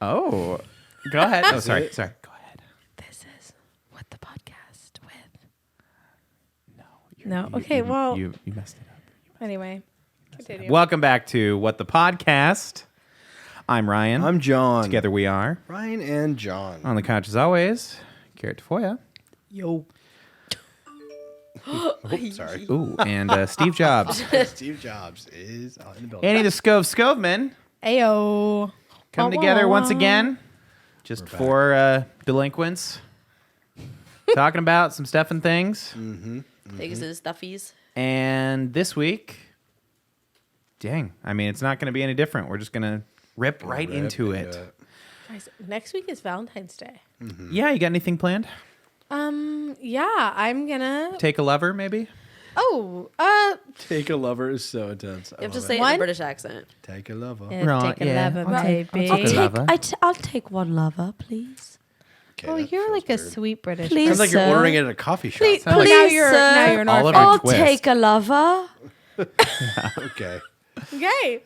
Oh, go ahead. Oh, sorry. Go ahead. This is What the Podcast with. No. Okay, well. You messed it up. Anyway, continue. Welcome back to What the Podcast. I'm Ryan. I'm John. Together we are. Ryan and John. On the couch as always, Cara Tafolla. Yo. Sorry. Ooh, and Steve Jobs. Steve Jobs is in the building. Annie the Skovmand. Ayo. Come together once again. Just for delinquents. Talking about some stuff and things. Things and stuffies. And this week, dang, I mean, it's not going to be any different. We're just going to rip right into it. Guys, next week is Valentine's Day. Yeah, you got anything planned? Yeah, I'm gonna. Take a lover, maybe? Take a lover is so intense. You have to say it in a British accent. Take a lover. Right, Take a yeah. lover, Okay. baby. I'll take a lover. I'll take one lover, please. Okay, Oh, that you're feels like a weird. sweet British. Please, Sounds like you're sir. ordering it at a coffee shop. Please, Sounds like- now Please, you're an sir. orphan. Oliver I'll Twist. take a lover. Okay. Okay,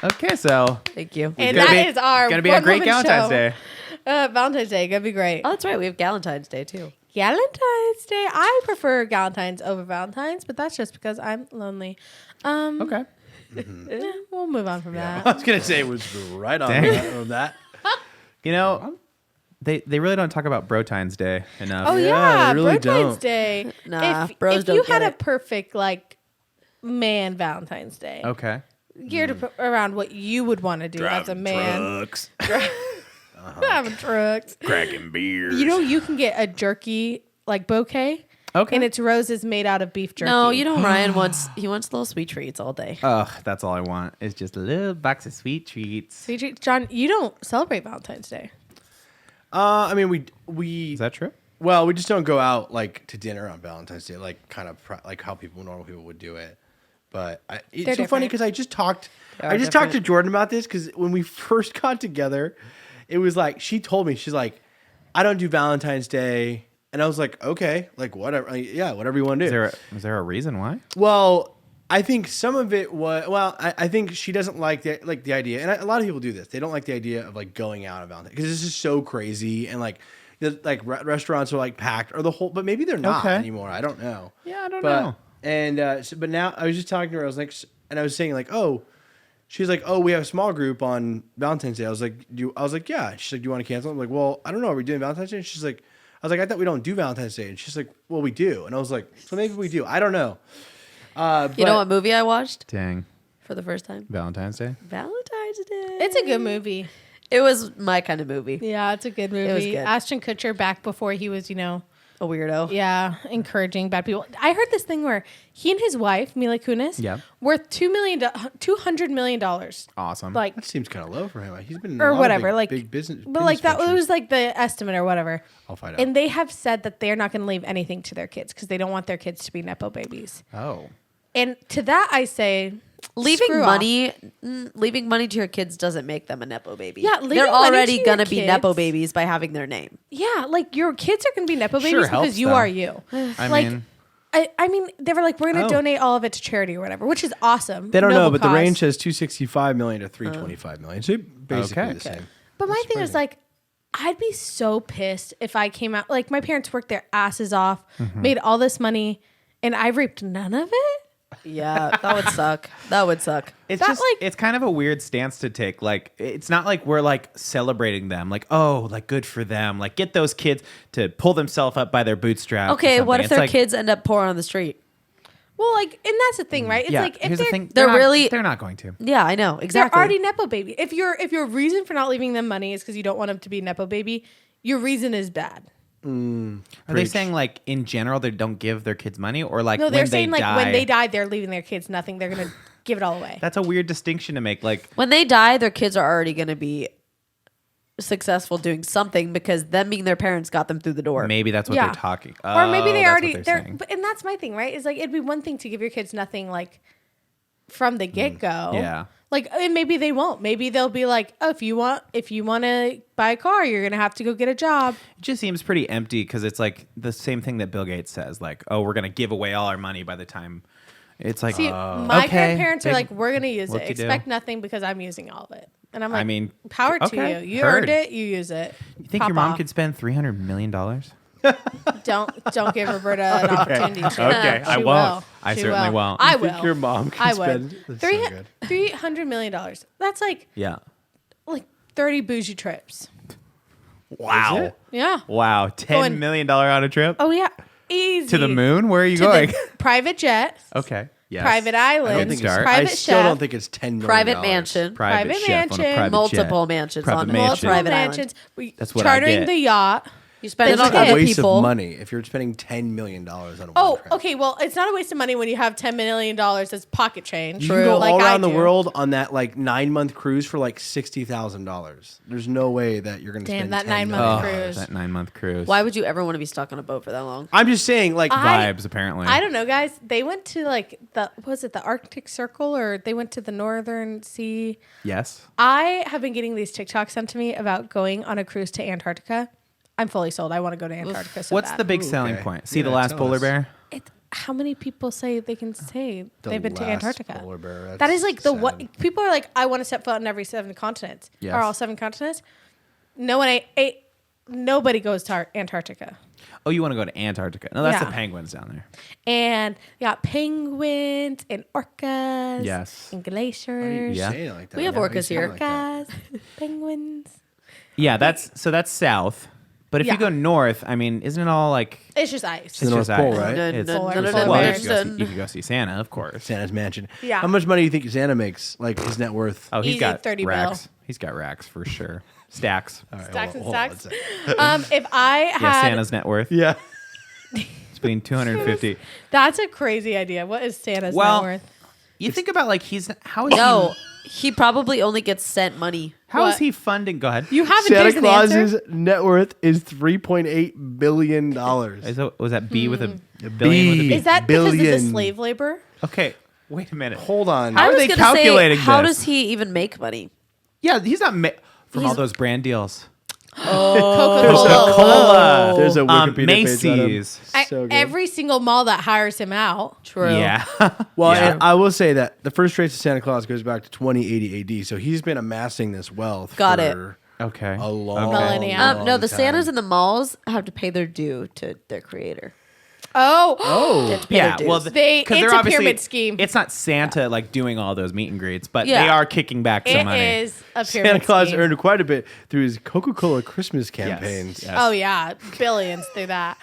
Okay, so Thank you. and gonna that be- is our gonna be a great one-woman Valentine's show. Day. Valentine's Day gonna be great. Oh, that's right. We have Galentine's Day, too. Valentine's Day. I prefer Galentine's over Valentine's, but that's just because I'm lonely. Okay. We'll move on from I that. was going to say it was right on Dang. that. You know, they really don't talk about Brotines Day enough. Oh Yeah, yeah, they really Valentine's don't. Day. Nah, if bros if don't you get had a it. perfect like man Valentine's Day, Okay. geared around what you would want to do as a man, Trucks. driving trucks. Cracking beers. You know, you can get a jerky like bouquet, Okay. and it's roses made out of beef jerky. No, you know, Ryan wants little sweet treats all day. Ugh, that's all I want. Is just a little box of sweet treats. Sweet treat. John, you don't celebrate Valentine's Day. I mean, we Is that true? well, we just don't go out like to dinner on Valentine's Day, like kind of like how normal people would do it. But it's They're so funny different. because I just talked are to different. Jordan about this because when we first got together, it was like she told me, she's like, I don't do Valentine's Day, and I was like, okay, like whatever, yeah, whatever you want to do. Is there a reason why? Well, I think some of it was I think she doesn't like the idea, and a lot of people do this. They don't like the idea of like going out on Valentine's because it's just so crazy, and like restaurants are like packed or the whole, but maybe they're not Okay. anymore. I don't know. Yeah, I don't But know. and but now I was just talking to her. I was like, and I was saying like, oh, she's like, oh, we have a small group on Valentine's Day. I was like, yeah. She's like, do you want to cancel? I'm like, well, I don't know. Are we doing Valentine's Day? And she's like, I was like, I thought we don't do Valentine's Day. And she's like, well, we do. And I was like, so maybe we do. I don't know. You know what movie I watched Dang. for the first time? Valentine's Day? Valentine's Day. It's a good movie. It was my kind of movie. Yeah, it's a good movie. was good. Ashton Kutcher back before he was, A weirdo. yeah, encouraging bad people. I heard this thing where he and his wife, Mila Kunis, Yeah. worth $200 million. Awesome. Like, That seems kind of low for him. He's been in a or lot of whatever. big, Like, big business. but like that ventures. was like the estimate or whatever. I'll find out. And they have said that they're not going to leave anything to their kids because they don't want their kids to be nepo babies. oh. And to that, I say, Leaving screw money to your kids doesn't make them a nepo baby. Yeah, leaving they're money already to your gonna be nepo kids- babies by having their name. Yeah, like your kids are going to be nepo Sure babies helps, because you though. are you. I Like, mean, I mean, they were like, we're going to Oh. donate all of it to charity or whatever, which is awesome. They don't know, Noble but the cause. range says 265 million to 325 million. So basically Okay. the same. But my thing is like, I'd be so pissed if I came out, like my parents worked their asses off, made all this money, and I reaped none of it. Yeah, that would suck. That would suck. it's that, just like- it's kind of a weird stance to take. Like, it's not like we're like celebrating them. Like, oh, like good for them. Like, get those kids to pull themselves up by their bootstraps. or Okay, what something. if It's their like, kids end up poor on the street? Well, like, and that's the thing, right? It's Yeah, like if here's the they're, thing. they're not- really- they're not going to. Yeah, I know exactly. they're already nepo baby. If your reason for not leaving them money is because you don't want them to be nepo baby, your reason is bad. Are they saying like in general they don't give their kids money, or like No, they're when saying they like die? when they die, they're leaving their kids nothing. They're gonna give it all away. That's a weird distinction to make. Like, When they die, their kids are already going to be successful doing something because them being their parents got them through the door. maybe that's what Yeah. they're talking. Or maybe they that's already what they're saying. but, and that's my thing, right? Is like it'd be one thing to give your kids nothing like from the get go. Yeah. Like, and maybe they won't. Maybe they'll be like, oh, if you want to buy a car, you're gonna have to go get a job. It just seems pretty empty because it's like the same thing that Bill Gates says, like, oh, we're gonna give away all our money by the time. It's like, See, my okay, grandparents are they- like, we're gonna use it. whoop-de-doo. Expect nothing because I'm using all of it. And I'm like, I mean, power to okay, you. You heard. earned it. You use it. You think your mom could spend $300 million? Don't give Roberta an opportunity to. Okay, I She won't. will. I She certainly will. won't. I I think will. your mom can I spend. would. That's so good. $300 million. That's like Yeah. 30 bougie trips. Wow. it? Yeah. Wow. $10 million on a trip Oh yeah. Easy. to the moon. Where are you To going? the private jet. Okay. Yes. Private island. I don't think it's. private I chef. still don't think it's $10 million. Private mansion. Private Private chef on a mansion. private Multiple jet. mansions Private on mansion. multiple private mansions. That's what I Chartering get. the yacht. You spend it That's on like a other waste people. of money if you're spending $10 million on a one Oh, trip. okay. Well, it's not a waste of money when you have $10 million as pocket change. You can go like all I around the do. world on that like 9-month cruise for like $60,000. There's no way that you're going to Damn, spend that 10 9-month million. cruise. That 9-month cruise. Why would you ever want to be stuck on a boat for that long? I'm just saying, like, Vibes, apparently. I don't know, guys. They went to like the Arctic Circle, or they went to the Northern Sea. Yes. I have been getting these TikToks sent to me about going on a cruise to Antarctica. I'm fully sold. I want to go to Antarctica. So What's bad. the big Ooh, selling okay. point? See Yeah, the last tell polar us. bear? How many people say they can say The they've been to last Antarctica? polar bear, That is like the sad. what people are like. I want to step foot on every 7 continents. Yes. Or all 7 continents. No one. Nobody goes to Antarctica. Oh, you want to go to Antarctica? No, that's Yeah. the penguins down there. And you got penguins and orcas. Yes. And Why do you glaciers. Yeah. say it like that? We have Why do you orcas say it here. like that? Orcas. Penguins. Yeah, that's south. But if Yeah. you go north, I mean, isn't it all like It's just ice. the North just Pole, ice? right? It's Polar well, bears. you could go see Santa, of course. Santa's mansion. Yeah. How much money do you think Santa makes? Like his net worth? Oh, he's Easy got 30 racks. bill. He's got racks for sure. Stacks. All right, Stacks and hold on, stacks. one second. If I had, Yeah, Santa's net worth. Yeah. It's between 250. that's a crazy idea. What is Santa's Well, net worth? You think about like how is No, he probably only gets sent money. how is What? he funding? Go ahead. You haven't Santa given an answer? Claus's net worth is $3.8 billion. Was that B with a billion B. with a B? Is that because of the billion. slave labor? Okay, wait a minute. Hold on. How I are was they gonna calculating say, how this? does he even make money? Yeah, he's not from all those brand deals. Coca-Cola. Cola. There's a Wikipedia page on him. Macy's. So good. Every single mall that hires him out. True. Yeah. Well, Yeah. and I will say that the first trace of Santa Claus goes back to 2080 AD. So he's been amassing this wealth Got it. for Okay. a long, Millennium. long No, the time. Santas in the malls have to pay their due to their creator. Oh. They have to pay Yeah, their well, dues. 'cause It's they're a obviously- pyramid scheme. It's not Santa like doing all those meet and greets, but Yeah. they are kicking back some It money. is a pyramid Santa Claus scheme. earned quite a bit through his Coca-Cola Christmas campaigns. Yes. Oh, yeah. Billions through that.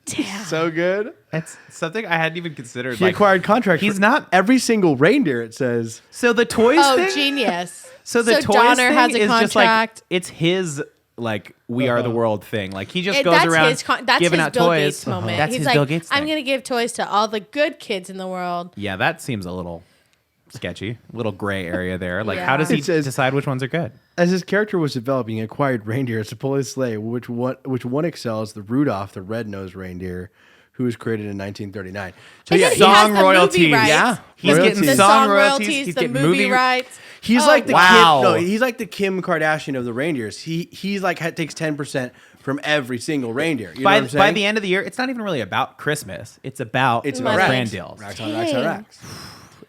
Damn. So good. It's something I hadn't even considered. He like, acquired contracts. he's for not- every single reindeer. It says. So the toys Oh, thing. genius. So the toys Donner thing has a is just like contract. it's his like we are the world thing. Like he just It- goes that's around his that's giving his out Bill toys. Gates moment. That's He's his like, Bill Gates I'm thing. going to give toys to all the good kids in the world. Yeah, that seems a little sketchy, a little gray area there. Like, Yeah. how does he It says- decide which ones are good? As his character was developing, he acquired reindeers to pull his sleigh, which one excels the Rudolph, the red-nosed reindeer, who was created in 1939. So And yeah, then he he- has song the movie royalties. rights. Yeah. He's Royalties. getting The song song royalties. royalties, He's the getting movie rights. he's Oh, like the wow. Kim, no, he's like the Kim Kardashian of the reindeers. He's like takes 10% from every single reindeer. You know what I'm saying? By the end of the year, it's not even really about Christmas. It's about it's Money. about brand racks. deals. Racks on racks on racks.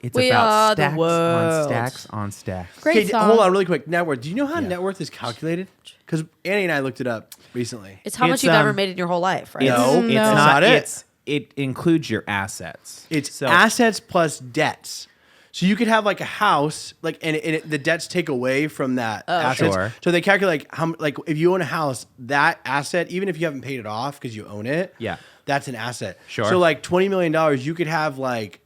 It's We about are the stacks on world. stacks on stacks. Great Okay, song. hold on really quick. Net worth. Do you know how net worth is calculated? Because Annie and I looked it up recently. It's how much It's, you've ever um, made in your whole life, right? It's, No, it's that's not not it. It includes your assets. It's So- assets plus debts. So you could have like a house, like, and the debts take away from that assets. Sure. So they calculate how, like, if you own a house, that asset, even if you haven't paid it off because you own it, Yeah. that's an asset. Sure. So like $20 million, you could have like,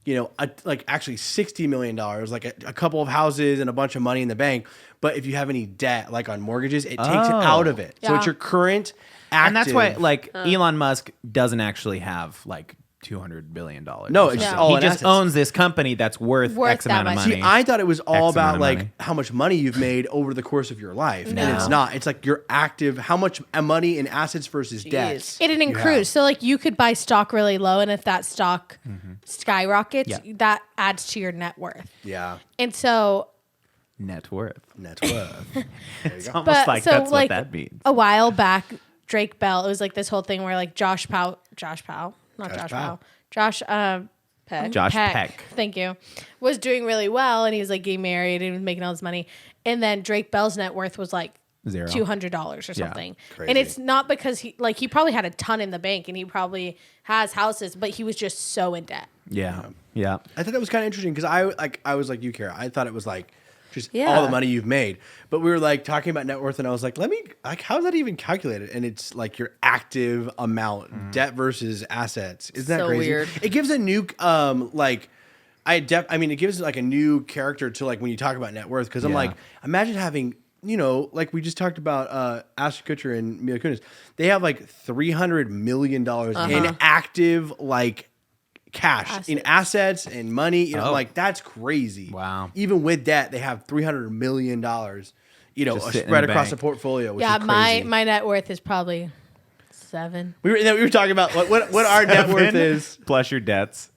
you know, like actually $60 million, like a couple of houses and a bunch of money in the bank. But if you have any debt, like on mortgages, it takes it out of it. So it's Yeah. your current active. And that's why, like, Elon Musk doesn't actually have like $200 billion. No, it's just all he in just assets. owns this company that's worth Worth X that amount of much. money. See, I thought it was all X amount about of like money. how much money you've made over the course of your life, and No. it's not. It's like your active, how much money in assets versus debts. It didn't you accrue. have. So like you could buy stock really low, and if that stock skyrockets, Yeah. that adds to your net worth. Yeah, And so, Net worth. net worth. There you go. Almost but like so that's like what that means. a while back, Drake Bell. It was like this whole thing where like Josh Powell, Josh Peck. Josh Peck. Thank you. Was doing really well, and he was like getting married and was making all this money. and then Drake Bell's net worth was like Zero. $200 or something. Crazy. And it's not because he probably had a ton in the bank and he probably has houses, but he was just so in debt. Yeah. I thought that was kind of interesting because I was like you, Cara. I thought it was like just Yeah. all the money you've made. But we were like talking about net worth, and I was like, how's that even calculated? And it's like your active amount, debt versus assets. Isn't that So crazy? weird. It gives a new it gives like a new character to like when you talk about net worth because I'm Yeah. like, imagine having. Like we just talked about Ashton Kutcher and Mila Kunis. They have like $300 million in active like cash in assets and money. I'm like, that's crazy. Wow. Even with debt, they have $300 million, Just sitting in spread the across the bank. portfolio, which Yeah, is crazy. my net worth is probably 7. We were talking about what our net worth is. Plus your debts.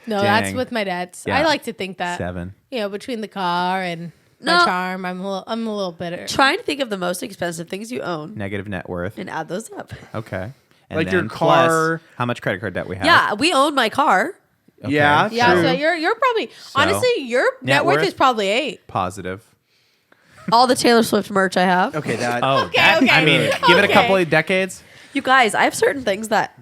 No, Dang. that's with my debts. Yeah. I like to think that 7. between the car and my No. charm, I'm a little bitter. Trying to think of the most expensive things you own Negative net worth. and add those up. Okay. And Like your then plus car- how much credit card debt we have. Yeah, we own my car. Okay. Yeah, Yeah, true. so you're probably honestly your net worth worth? is probably 8. Positive. All the Taylor Swift merch I have. Okay, that. Oh, Okay, that- okay. I mean, give it a Okay. couple of decades. You guys, I have certain things that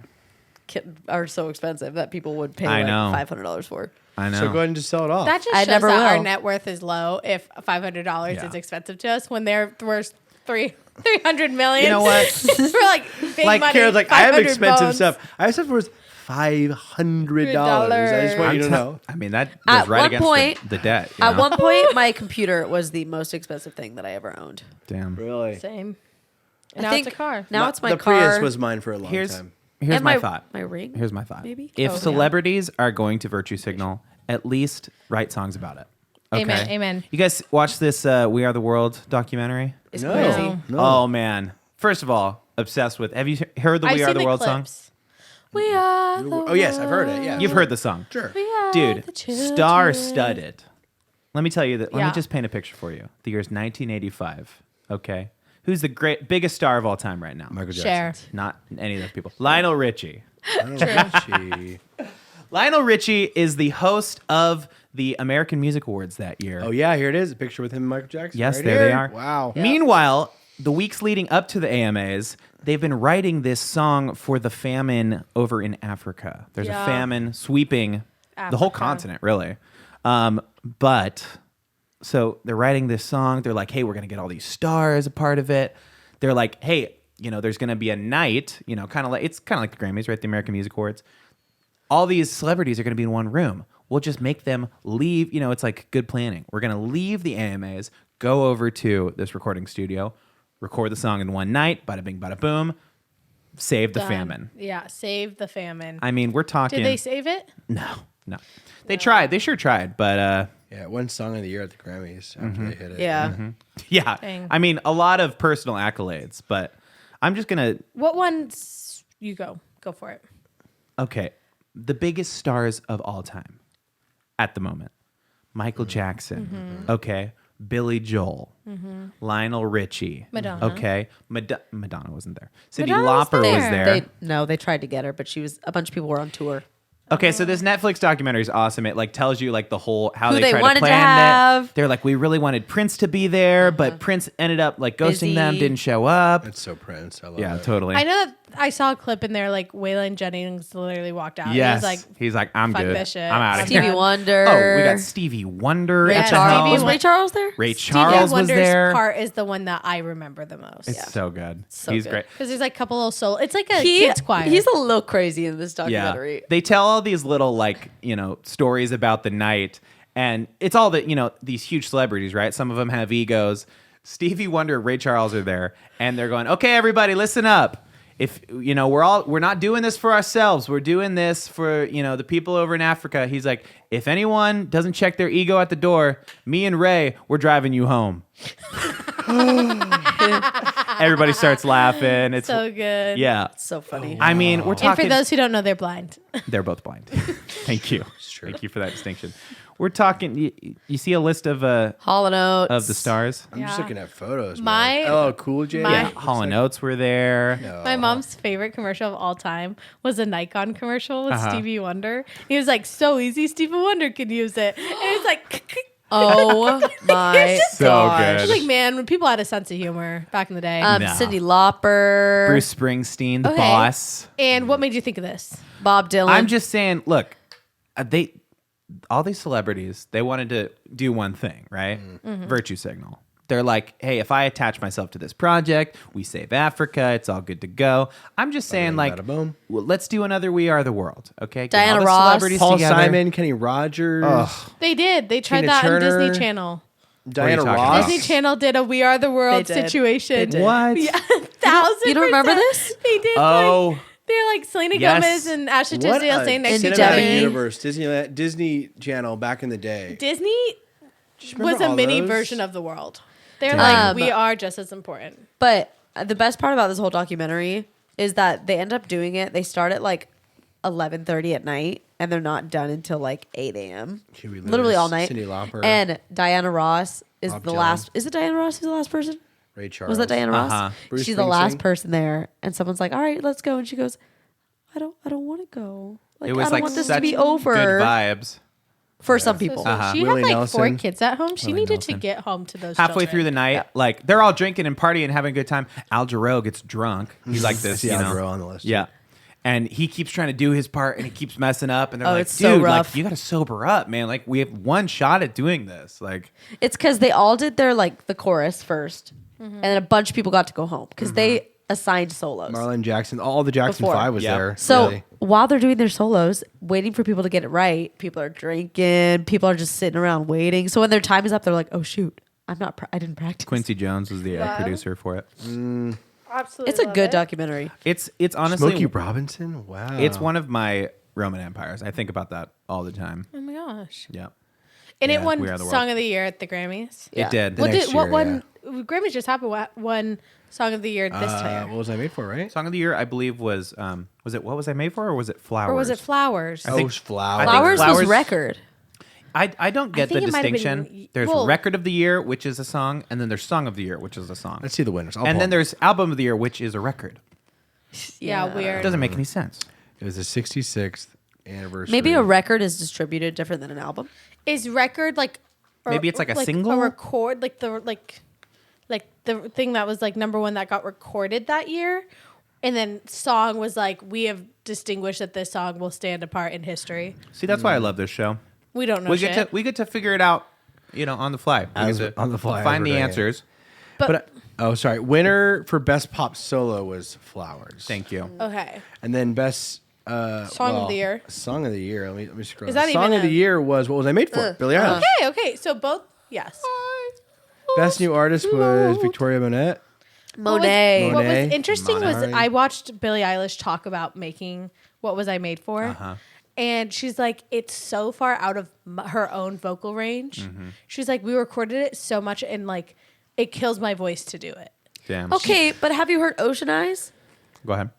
are so expensive that people would pay I like know. $500 for. I know. So go ahead and just sell it off. That just I shows never that our will. net worth is low if $500 Yeah. is expensive to us when they're worth 300 million. You know what? We're like big like money. Kara's like, I have 500 expensive bones. stuff. I have stuff worth $500. I just want you to know. I mean, that At goes right one against point- the debt. You At know? one point, my computer was the most expensive thing that I ever owned. Damn. Really? Same. I Now think it's a car. Now it's my the car. Prius was mine for a long Here's time. here's and my thought. My ring. Here's my thought. Maybe? If Oh, yeah. celebrities are going to virtue signal, at least write songs about it. Okay? Amen, amen. You guys watch this We Are the World documentary? It's No. crazy. No. Oh man! First of all, obsessed with. Have you heard the I've We Are seen the World song? clips. We are the Oh yes, I've heard it. Yeah, You've heard the song, Sure. We are dude. the children. Star-studded. Let me tell you that. Let Yeah. me just paint a picture for you. The year's 1985. Okay, who's the biggest star of all time right now? Michael Cher. Jackson. Not any of those people. Lionel Richie. Richie. Lionel Richie is the host of the American Music Awards that year. Oh yeah, here it is. A picture with him and Michael Jackson. Yes, right there here. they are. Wow. Meanwhile, the weeks leading up to the AMAs, they've been writing this song for the famine over in Africa. There's a Yeah. famine sweeping the whole Africa. continent, really. But so they're writing this song. They're like, hey, we're going to get all these stars a part of it. They're like, hey, there's going to be a night, kind of like the Grammys, right? The American Music Awards. All these celebrities are going to be in one room. We'll just make them leave. It's like good planning. We're going to leave the AMAs, go over to this recording studio, record the song in one night, bada bing, bada boom, save the Done. famine. Yeah, save the famine. I mean, we're talking. Did they save it? No. They tried. They sure tried, but Yeah, one song of the year at the Grammys after they hit it. Yeah. yeah. Dang. I mean, a lot of personal accolades, but I'm just gonna. What ones you go? Go for it. Okay, the biggest stars of all time at the moment: Michael Jackson. Okay, Billy Joel, Lionel Richie. Madonna. Okay, Madonna wasn't there. Cyndi Madonna was Lauper was there. there. They tried to get her, but a bunch of people were on tour. Okay, so this Netflix documentary is awesome. It like tells you like the whole how Who they tried to wanted to plan have. it. They're like, we really wanted Prince to be there, but Prince ended up like ghosting Busy. them, didn't show up. That's so Prince. I love Yeah, that. totally. I know that I saw a clip in there like Waylon Jennings literally walked out. Yes, He's like, I'm fuck good. this shit. I'm out of Stevie here. Stevie Wonder. Oh, we got Stevie Wonder Ray at the Charles. helm. Was Ray Charles there? Ray Stevie Charles was Wonder's there. part is the one that I remember the most. It's so good. So He's good. great. Because there's like a couple little soul. It's like a kids choir. He's a little crazy in this Yeah, documentary. they tell all these little like stories about the night, and it's all the these huge celebrities, right? Some of them have egos. Stevie Wonder, Ray Charles are there, and they're going, "Okay, everybody, listen up. If we're not doing this for ourselves. We're doing this for the people over in Africa." He's like, "If anyone doesn't check their ego at the door, me and Ray, we're driving you home." Everybody starts laughing. It's so good. yeah. So funny. I mean, we're And talking. for those who don't know, they're blind. They're both blind. Thank you. Thank you for that distinction. We're talking. You see a list of Hall & Oates. the stars. I'm just Yeah. looking at photos. My- man. Oh, Cool J. my- Yeah, Hall and Oates were there. My mom's favorite commercial of all time was a Nikon commercial with Uh-huh. Stevie Wonder. He was like, so easy, Stevie Wonder could use it. And it's like, Oh my So gosh. good. Like, man, when people had a sense of humor back in the day. No. Cyndi Lauper, Bruce Springsteen, the Okay. boss. And what made you think of this? Bob Dylan. I'm just saying, look, all these celebrities, they wanted to do one thing, right? Virtue signal. They're like, hey, if I attach myself to this project, we save Africa, it's all good to go. I'm just saying, like, bada boom. well, let's do another We Are the World, okay? Get Diana all the Ross, celebrities Paul together. Simon, Kenny Rogers, They did. They tried Tina that on Turner. Disney Channel. Diana talking Ross. about? Disney Channel did a We Are the World They did. situation. They did. What? Yeah, 1,000%. You don't remember this? They did. Oh. Like, they're like Selena Yes. Gomez and Ashley What Tisdale a staying next to each cinematic other. universe, Disney Channel back in the day. Disney Remember was a all mini those? version of the world. They're Damn. like, we are just as important. But the best part about this whole documentary is that they end up doing it. They start at like 11:30 at night, and they're not done until like 8 a.m. Huey Literally Lewis, all night. Cyndi Lauper, And Diana Ross is Bob the Dylan. last. Is it Diana Ross who's the last person? Ray Charles. Was that Diana Ross? Uh-huh. Bruce She's the last Springsteen. person there, and someone's like, "All right, let's go," and she goes, "I don't want to go. Like, It was I don't like want this such to be over." good vibes. For some people. Uh-huh. She Willie had like 4 Nelson. kids at home. She Willie needed to Nelson. get home to those Halfway children. through the night, like, they're all drinking and partying and having a good time. Al Jarreau gets drunk. He's like this, See you Al know? Jarreau on the list, Yeah. And he keeps trying to do his part, and he keeps messing up. And they're Oh, like, it's so dude, rough. like, you got to sober up, man. Like, we have one shot at doing this. Like, It's because they all did their like the chorus 1st and then a bunch of people got to go home because they assigned solos. Marlon Jackson. All the Jackson Before. 5 was Yeah. there. So really. while they're doing their solos, waiting for people to get it right, people are drinking. People are just sitting around waiting. So when their time is up, they're like, "Oh shoot, I didn't practice." Quincy Jones was the Wow. producer for it. Absolutely. It's a love good it. documentary. It's honestly, Smokey Robinson. Wow. it's one of my Roman empires. I think about that all the time. Oh my gosh. Yeah. And Yeah, it won We Are the World. Song of the Year at the Grammys. Yeah. It did. The next What year, won? Grammys just happened. What won Song of the Year this year? What was I made for, right? Song of the Year, I believe, was it What Was I Made For, or was it Flowers? Or was it Flowers? I think- it was Flowers. I think Flowers was Flowers- record. I don't get the think it might have distinction. been- There's well- Record of the Year, which is a song, and then there's Song of the Year, which is a song. Let's see the winners. I'll And pull then them. there's Album of the Year, which is a record. Yeah, It weird. doesn't make any sense. It was the 66th anniversary. Maybe a record is distributed different than an album. Is record like? Maybe it's like a single? a record, like the thing that was like number one that got recorded that year, and then song was like, we have distinguished that this song will stand apart in history. See, that's why I love this show. We don't know We shit. get to figure it out, on the fly. As- We get to on the fly, find as the we're doing it. answers. But sorry. Winner for best pop solo was Flowers. Thank you. Okay. And then best Song of the year. Song of the year. Let me scroll. Is that Song even of the a- year was What Was I Made For? Billie Eilish. Okay. So both, yes. Best new artist was Victoria Monet. Monet. What was Monet. interesting was Monet. I watched Billie Eilish talk about making What Was I Made For? Uh-huh. And she's like, it's so far out of her own vocal range. Mm-hmm. She's like, we recorded it so much and like, it kills my voice to do it. Damn. Okay, but have you heard Ocean Eyes? Go ahead.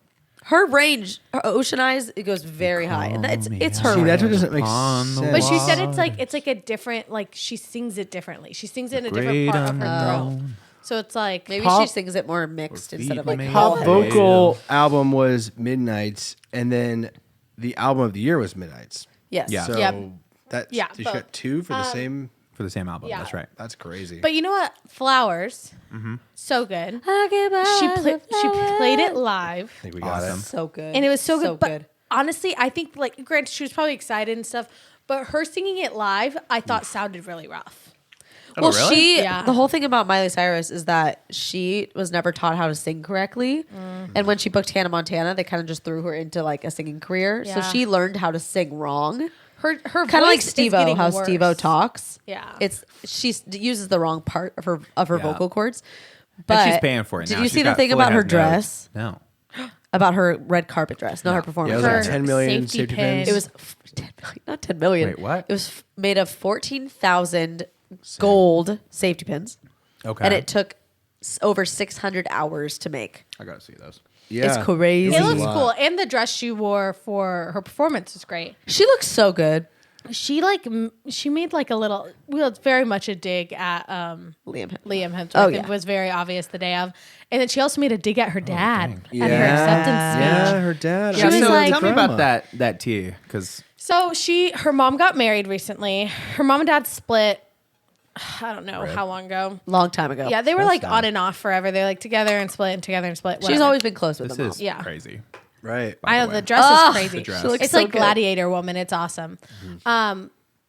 Her range, her Ocean Eyes, it goes very high, and it's her. See, range. that's what doesn't make On the sense. But she said it's like a different, like she sings it differently. She sings it in a different part of her throat. So it's like, Maybe Pop- she sings it more mixed instead of like Feed me. all Pop heavy. vocal album was Midnights, and then the album of the year was Midnights. Yes. Yeah. So Yep. she both. got two for the same. For the same album. Yeah. That's right. That's crazy. but you know what? Flowers, Mm-hmm. so good. She She played it live. I think we got Awesome. it. so good, And it was so good. But good. honestly, I think like granted, she was probably excited and stuff, but her singing it live, I thought sounded really rough. Well, really? she Yeah. the whole thing about Miley Cyrus is that she was never taught how to sing correctly, and when she booked Hannah Montana, they kind of just threw her into like a singing career. Yeah. So she learned how to sing wrong, Her kind of like voice is Steve-O, getting how worse. Steve-O talks. Yeah. it's she uses the wrong part of her Yeah. vocal cords. But And she's paying for it Did now. you She's see the got thing fully about her has notes. dress? No. About her red carpet dress, not her performance. Yeah, it was like Her 10 million safety safety pin. pins. It was 10 million, not 10 million. Wait, what? It was made of 14,000 gold safety pins, Okay. and it took over 600 hours to make. I gotta see those. Yeah. It's crazy. It was a looks lot. cool, and the dress she wore for her performance was great. She looks so good. She like she made like a little. Well, it's very much a dig at Liam. Liam Hemsworth. Oh, It yeah. was very obvious the day of, and then she also made a dig at her dad dang. at her acceptance speech. Yeah, her dad. She Yeah, was so like- tell me about Drama. that tea, because So her mom got married recently. Her mom and dad split I don't know Right. how long ago. Long time ago. Yeah, they were That's like sad. on and off forever. They're like together and split and together and split. She's whatever. always been close with This them. is Yeah. crazy. Right. I know the way. the dress Ugh, is crazy. the dress. She looks It's so like good. Gladiator Woman. It's awesome.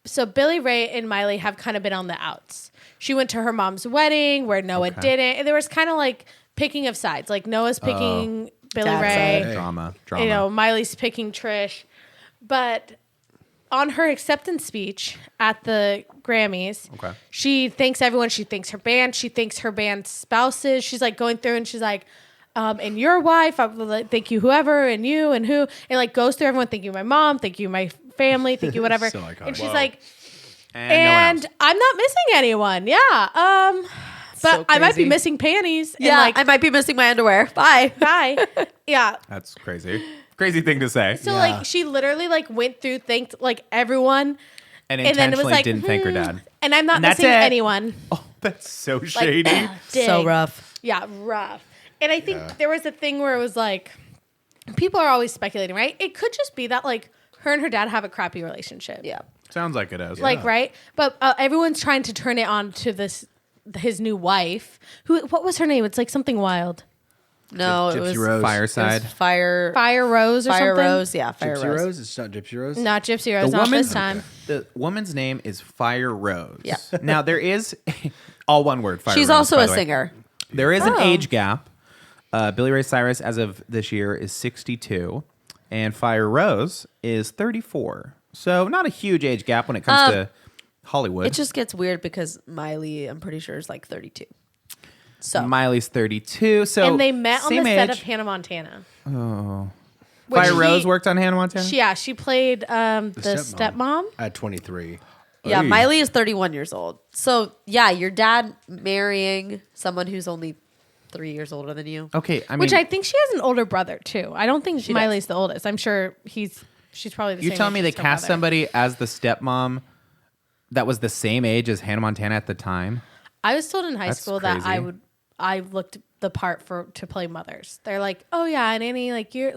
So Billy Ray and Miley have kind of been on the outs. She went to her mom's wedding where Noah Okay. didn't. And there was kind of like picking of sides. Like Noah's picking Billy Dad's Ray. side. Drama. You know, Miley's picking Trish. But on her acceptance speech at the Grammys, Okay. she thanks everyone. She thanks her band. She thanks her band's spouses. She's like going through and she's like, and your wife, I would like, thank you whoever, and you, and who. And like goes through everyone. Thank you my mom. Thank you my family. Thank you whatever. So iconic. And she's Whoa. like, And no one and else. I'm not missing anyone. Yeah. But So I might be crazy. missing panties. Yeah, And like, I might be missing my underwear. Bye. bye. Yeah. That's crazy. Crazy thing to say. So Yeah. like she literally like went through, thanked like everyone. And and then it was intentionally like, didn't thank her dad. And I'm not And that's missing it. anyone. Oh, that's so Like, shady. dang. So rough. Yeah, rough. And I think there was a thing where it was like, people are always speculating, right? It could just be that like her and her dad have a crappy relationship. Yeah. Sounds like it is. Like, right? But everyone's trying to turn it on to his new wife. What was her name? It's like something wild. No, it Gypsy was Rose. Fireside. It was Fire Fire Rose or Fire something? Rose. Yeah, Fire Gypsy Rose. Rose? It's not Gypsy Rose? Not Gypsy Rose, not this time. The woman's name is Fire Rose. Yeah. Now there is all one word. Fire She's Rose, also by a the way. singer. There is an Oh. age gap. Billy Ray Cyrus, as of this year, is 62, and Fire Rose is 34. So not a huge age gap when it comes to Hollywood. It just gets weird because Miley, I'm pretty sure, is like 32. So Miley's 32. So And they met on the same set age. of Hannah Montana. Oh. Which Fire Rose she- worked on Hannah Montana. She played the stepmom. At 23. yeah, Oy. Miley is 31 years old. So yeah, your dad marrying someone who's only 3 years older than you. Okay, I mean, Which I think she has an older brother too. I don't think She Miley's the oldest. I'm sure she's probably the you same. tell age me they as her cast brother. somebody as the stepmom that was the same age as Hannah Montana at the time. I was told in high That's school that crazy. I looked the part to play mothers. They're like, oh yeah, and Annie, like you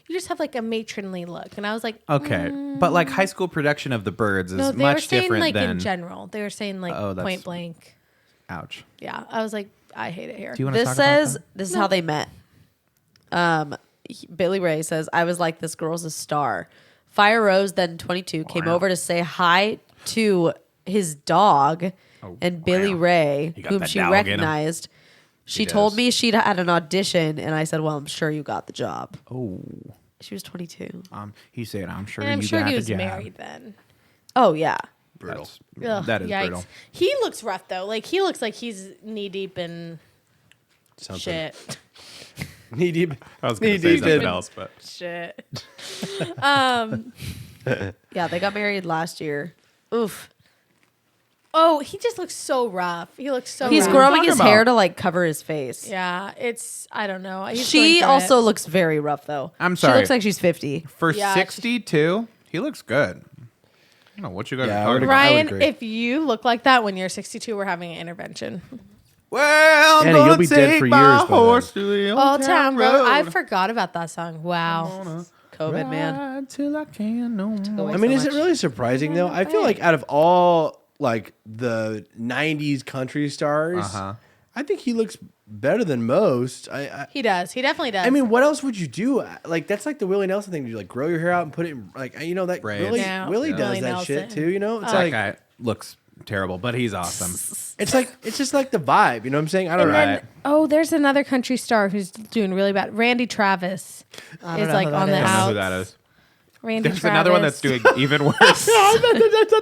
just have like a matronly look, and I was like, Okay, but like high school production of The Birds is no, they were much saying different like than. in general. They were saying like Oh, that's- point blank. Ouch. Yeah, I was like, I hate it here. Do you want to This talk says about this is how they met. Billy Ray says, I was like, this girl's a star. Fire Rose, then 22, came Wow. over to say hi to his dog, and Billy wow. Ray, He got whom that she dog in him. recognized. She He told does. me she'd had an audition, and I said, well, I'm sure you got the job. that? Oh, She was 22. he said, "I'm sure and I'm you sure got he the was job." married then. Oh, yeah. Brutal. Ugh, That is yikes. brutal. He looks rough though. Like he looks like he's knee deep in Something. shit. Knee deep. I was Knee going to say deep something in- else, but Shit. Yeah, they got married last year. Oof. Oh, he just looks so rough. He looks so He's rough. growing talking his hair about? to like cover his face. Yeah, it's I don't know. He's She going through also it. looks very rough though. I'm She sorry. looks like she's 50. for Yeah, 62, he looks good. I don't know what you got Yeah, I to talk would about. agree. Ryan, agree. if you look like that when you're 62, we're having an intervention. Well, I'm Annie, gonna you'll be dead take for my years by then. horse to the Old Town Road. I Road. forgot about that song. Wow. COVID, man. Ride till I can no more. I mean, so is it much. really surprising though? I feel like out of all like the '90s country stars, I think he looks better than most. He does. He definitely does. I mean, what else would you do? Like that's like the Willie Nelson thing. You like grow your hair out and put it in like that Braids. Willie, Yeah, Willie does Willie that Nelson. shit too. You know, it's That like guy looks terrible, but he's awesome. it's just like the vibe. You know what I'm saying? I don't and know. then, oh, there's another country star who's doing really bad. Randy Travis don't is know like who that on the is. I don't know outs. who that is. Randy There's Travis. another one that's doing even worse. That's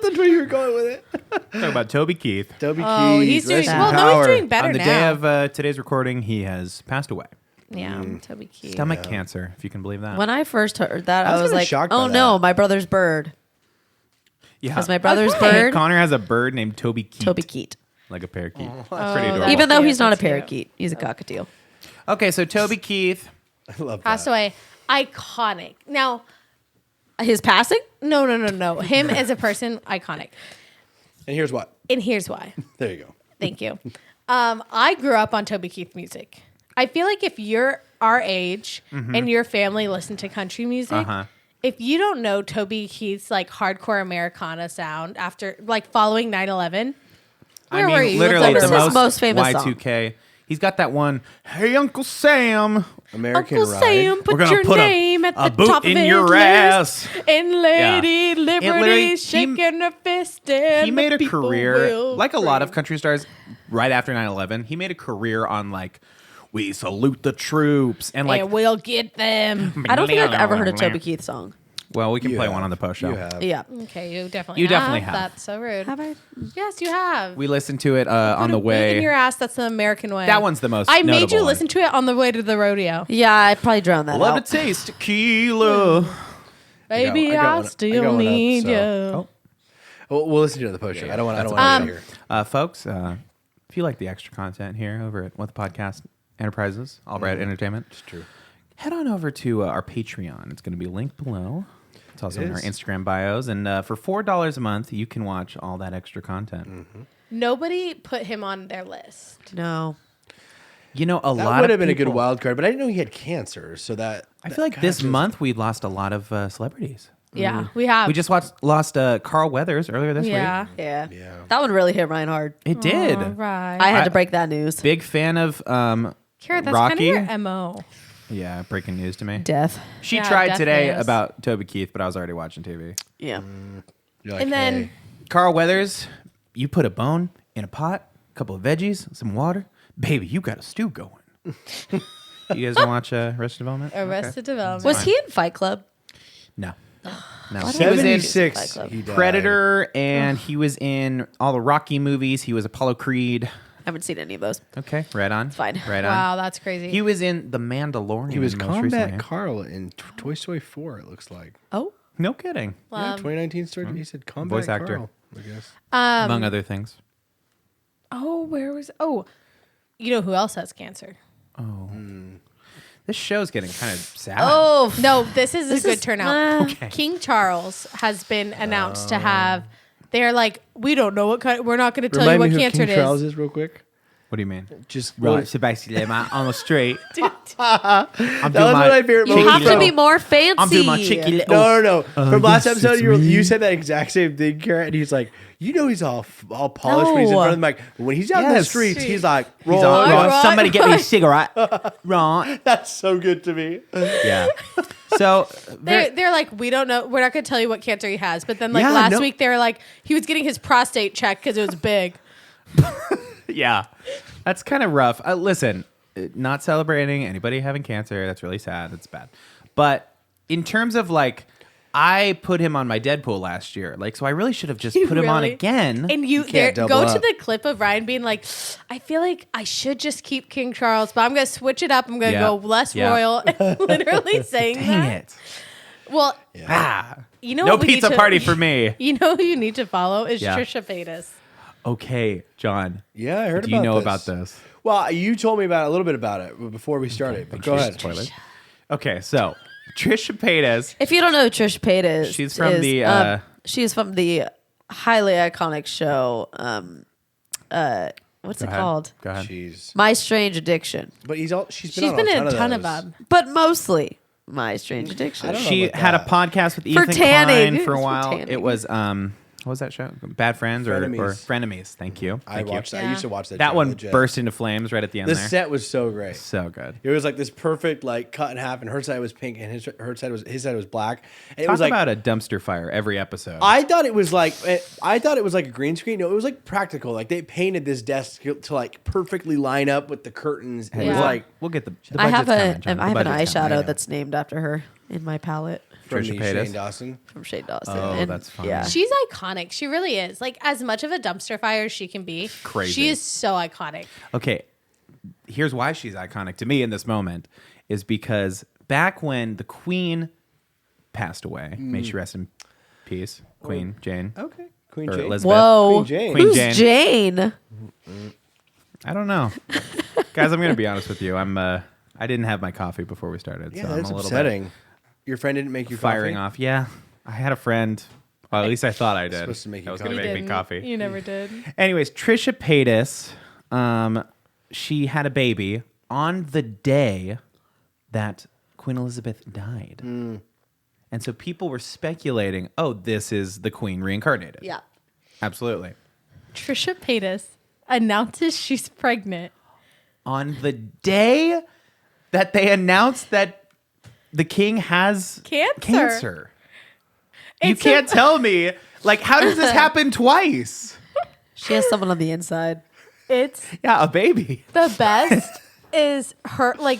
not where you were going with it. Talking about Toby Keith. Toby Oh, Keith, he's doing rest in well. No, power. he's doing better On the now. day of today's recording, he has passed away. Yeah, Toby Keith. Stomach cancer, if you can believe that. When I first heard that, I was I was kinda like, shocked by oh that. no, my brother's bird. Yeah. Because my brother's Okay. bird, Connor has a bird named Toby Keith. Toby Keat. Like a parakeet. Oh, That's pretty adorable. that's Even though cute, he's not a that's cute. parakeet, he's a cockatiel. Okay, so Toby Keith. I love Passed that. away. Iconic. Now, His passing? no. Him as a person, iconic. And here's what. And here's why. There you go. Thank you. I grew up on Toby Keith music. I feel like if you're our age and your family listen to country music, if you don't know Toby Keith's like hardcore Americana sound after like following 9/11, Where were you? literally What's the his most famous song? Y2K. He's got that one. Hey, Uncle Sam. American Uncle Ride. Sam, put We're gonna your put name at a the boot top of in his your list. ass. And Lady Yeah. And Liberty literally, shaking her fist. And He made the a people career, will like a lot of scream. country stars, right after 9/11. He made a career on like, we salute the troops and like. And we'll get them. I don't think I've ever heard a Toby Keith song. Well, we can You play have. one on the post show. You have. Yeah. Okay, you definitely You have. definitely have. That's so rude. Have I? Yes, you have. We listened to it on Put the a boot way. in your ass. That's the American way. That one's the most I made notable you one. listen to it on the way to the rodeo. Yeah, I probably drowned that Love out. to taste tequila. Baby, I got I one- I still got one up, need so- you. Oh. We'll listen to the post show. I don't want That's to fine. hear. Folks, if you like the extra content here over at What the Podcast Enterprises, Albright Entertainment, It's true. head on over to our Patreon. It's going to be linked below. It's also in our is. Instagram bios. And for $4 a month, you can watch all that extra content. Nobody put him on their list. No. You know, a That lot would of have been a good people- wild card, but I didn't know he had cancer. So that I feel like that this kinda month we lost a lot of celebrities. Yeah, we have. We just lost Carl Weathers earlier this yeah. week. Yeah. Yeah. That one really hit Ryan hard. It did. All right. I had to break that news. Big fan of Kara, that's Rocky. kind of your MO. Yeah, breaking news to me. Death. She Yeah, tried death today news. about Toby Keith, but I was already watching TV. Yeah. You're like, And then hey. Carl Weathers, you put a bone in a pot, a couple of veggies, some water. Baby, you got a stew going. You guys don't watch Arrested Development? Arrested Development. Was he in Fight Club? No. No. Why He don't was in Fight 76. Club. He died. Predator, and he was in all the Rocky movies. He was Apollo Creed. I haven't seen any of those. Okay, right on. Fine. Right on. Wow, that's crazy. He was in The Mandalorian. He was most Combat recently. Carl in Toy Story 4, it looks like. Oh. No kidding. Yeah, 2019 story. He said Combat Voice actor. Carl, I guess. Among other things. Oh, where was? Oh, you know who else has cancer? This show's getting kind of sad. Oh. No, this is a good is- turnout. Okay. King Charles has been announced to have. They're like, we don't know what kind. We're not going to tell you Remind what me who cancer King it Charles is. is real quick. What do you mean? Just Right, so basically, I'm on the street. I'm That was one of my favorite You moments. have to from- be more fancy. I'm doing my cheeky little. No. From last yes, episode, it's you me. said that exact same thing, Kara, and he's like, you know, he's all polished when he's in No. front of the mic. But when he's out in the Yes. streets, he's like, He's "Roll, on, roll." right. somebody get me a cigarette. Right. That's so good to me. Yeah. So They're like, we don't know. We're not going to tell you what cancer he has. But then, like Yeah, last no- week, they were like, he was getting his prostate checked because it was big. yeah, that's kind of rough. Listen, not celebrating anybody having cancer. That's really sad. It's bad. But in terms of like, I put him on my Deadpool last year. Like, so I really should have just put him on Really? again. And you can't there, double go to up. the clip of Ryan being like, I feel like I should just keep King Charles, but I'm going to switch it up. I'm going to Yeah. go less Yeah. royal. Literally saying Dang that. it. Well, Ah. you know No what we need pizza to- party for me. You know who you need to follow is Yeah. Trisha Paytas. Okay, John. Yeah, I heard Do about you know this. about this? Well, you told me about a little bit about it before we started. But go ahead. Spoilers. Okay, so Trisha Paytas. If you don't know who Trish Paytas She's from the, she is from the highly iconic show. What's it Go ahead. called? Go ahead. Jeez. My Strange Addiction, But she's been She's on been a in ton a ton of of those. them. but mostly My Strange Addiction. I don't know She about had a that. podcast with For Ethan tanning. Klein for a For while. tanning. It was what was that show? Bad Friends or Frenemies. Frenemies? Thank you. I Thank you. watched that. I Yeah. used to watch that. That show, one legit. burst into flames right at the end The there. set was so great. So good. It was like this perfect, like cut in half, and her side was pink, and his side was black. And it Talk was like about a dumpster fire every episode. I thought it was like a green screen. No, it was like practical. Like they painted this desk to like perfectly line up with the curtains. It Hey, was Yeah. like we'll get the I have budget's coming, John. I The have an budget's coming. eyeshadow that's named after her in my palette from Trisha the Paytas. Shane Dawson. from Shane Dawson. Oh, And, that's funny. Yeah. She's iconic. She really is. Like, as much of a dumpster fire as she can be, Crazy. she is so iconic. Okay, here's why she's iconic to me in this moment is because back when the Queen passed away, may she rest in peace, Queen Jane. Okay, Queen Or Jane. Elizabeth. Whoa. Queen Jane. Queen Who's Jane. Jane? I don't know, guys. I'm gonna be honest with you. I didn't have my coffee before we started, Yeah, so I'm that's a little upsetting. Your friend didn't make you bit firing coffee? off. Yeah, I had a friend. Well, at least I thought I did. Supposed to make you that was coffee. gonna You make me didn't. coffee. You never did. Anyways, Trisha Paytas, she had a baby on the day that Queen Elizabeth died. And so people were speculating, oh, this is the Queen reincarnated. Yeah. Absolutely. Trisha Paytas announces she's pregnant. On the day that they announced that the king has cancer. You It's can't tell me. Like, how does this happen twice? She has someone on the inside. It's Yeah, a baby. the best is her, like,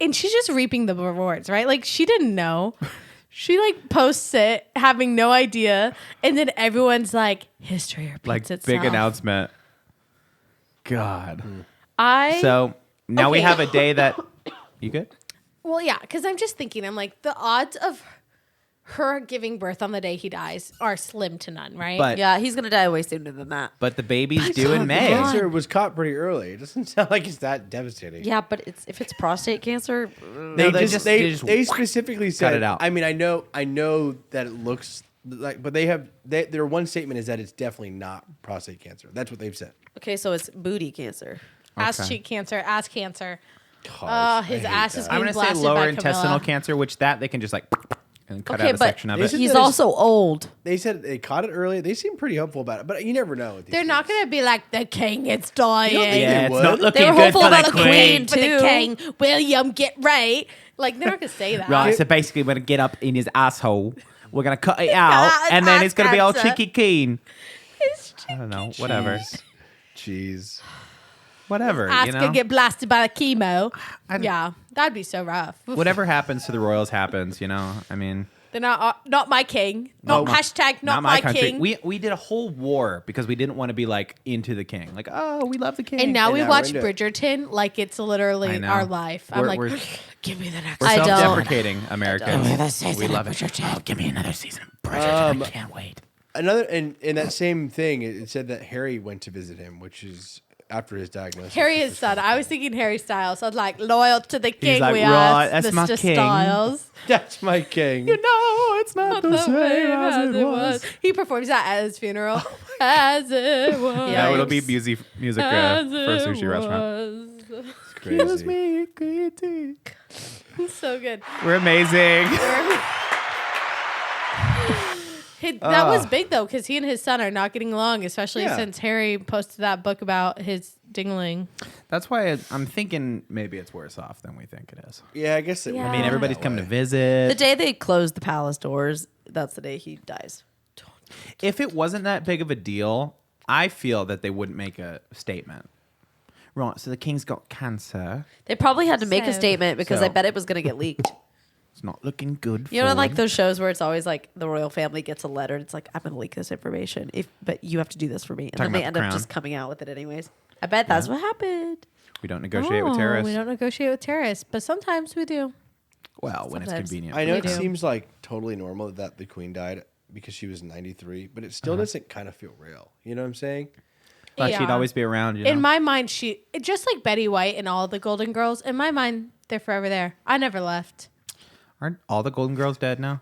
and she's just reaping the rewards, right? Like, she didn't know. She, like, posts it, having no idea. And then everyone's like, history repeats Like, itself. big announcement. God. So, Now we Okay. have a day that... You good? well, yeah, because I'm just thinking, I'm like, the odds of her giving birth on the day he dies are slim to none, right? But Yeah, he's gonna die way sooner than that. but the baby's due in May. Cancer was caught pretty early. It doesn't sound like it's that devastating. Yeah, but if it's prostate cancer, They they just just- they, they just they specifically said it out. I mean, I know that it looks like, but their one statement is that it's definitely not prostate cancer. That's what they've said. okay, so it's booty cancer. ass Okay. cheek cancer, ass cancer. Gosh, His I hate ass is that. I'm being going to say blasted lower by intestinal Camilla. cancer, which that they can just like... And cut Okay, out a but section of They it. said he's that also old. They said they caught it early. They seem pretty hopeful about it, but you never know. With these They're not things. going to be like, the king is dying. You don't think Yeah, they it's would? not They looking were good hopeful for about the the queen. queen. For the too. king, William, get right. Like, they're not going to say that. Right, so basically we're going to get up in his asshole. We're going to cut it out. out And then it's going to be all cancer. cheeky keen. His I don't know. Whatever. Jeez. Whatever, ass you know? could get blasted by the chemo. I- Yeah, that'd be so rough. Whatever happens to the royals happens, you know? I mean... They're not my king. Not hashtag not my country. king. We did a whole war because we didn't want to be like into the king. Like, oh, we love the king. and now And we now watch we're into it. Bridgerton like it's I literally know. our life. I'm like, We're- give me the next We're I don't. self-deprecating Americans. don't. We love it. Oh, give me another season of Bridgerton. I can't wait. Another in that same thing, it said that Harry went to visit him, which is after his diagnosis. Harry his son. I was thinking Harry Styles. I was like, loyal to the king. like, we right, are, that's my Mr. king. Styles. That's my king. You know, it's not, the same as it was. He performs that at his funeral. As it was. Yeah, it'll be music As for a it sushi restaurant. was. It's crazy. me, kitty. So good. We're amazing. That was big though, because he and his son are not getting along, especially Yeah. since Harry posted that book about his dingling. That's why I'm thinking maybe it's worse off than we think it is. Yeah, I guess it. Yeah. would I be mean, everybody's that coming to way. visit. The day they close the palace doors, that's the day he dies. If it wasn't that big of a deal, I feel that they wouldn't make a statement. Right, so the king's got cancer. They probably had to make a So- statement because So- I bet it was going to get leaked. It's not looking good. You know, for like him. those shows where it's always like the royal family gets a letter and it's like, I'm going to leak this information, but you have to do this for me. And Talking then they about end the up crown. just coming out with it anyways. I bet that's what happened. We don't negotiate with Oh, terrorists. we don't negotiate with terrorists, but sometimes we do. Well, when it's Sometimes. convenient. I know We it do. seems like totally normal that the queen died because she was 93, but it still doesn't kind of feel real. You know what I'm saying? But she'd Yeah. always be around, you know? In my mind, just like Betty White and all the Golden Girls. In my mind, they're forever there. I never left. Aren't all the Golden Girls dead now?